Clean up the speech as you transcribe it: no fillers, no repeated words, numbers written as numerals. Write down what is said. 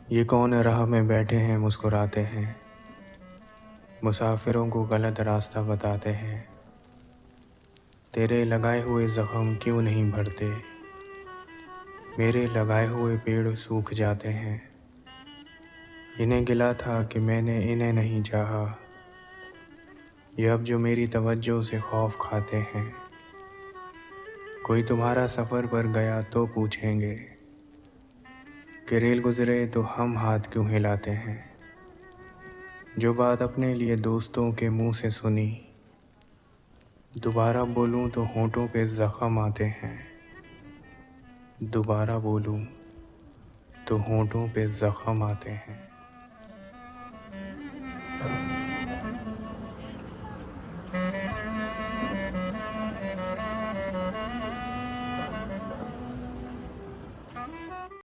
ये कौन राह में बैठे हैं मुस्कुराते हैं, मुसाफिरों को गलत रास्ता बताते हैं। तेरे लगाए हुए ज़ख्म क्यों नहीं भरते, मेरे लगाए हुए पेड़ सूख जाते हैं। इन्हें गिला था कि मैंने इन्हें नहीं चाहा, ये अब जो मेरी तवज्जो से खौफ खाते हैं। कोई तुम्हारा सफ़र पर गया तो पूछेंगे कि रेल गुज़रे तो हम हाथ क्यों हिलाते हैं। जो बात अपने लिए दोस्तों के मुंह से सुनी, दोबारा बोलूं तो होंठों पे ज़ख्म आते हैं। दोबारा बोलूं तो होंठों पे ज़ख्म आते हैं।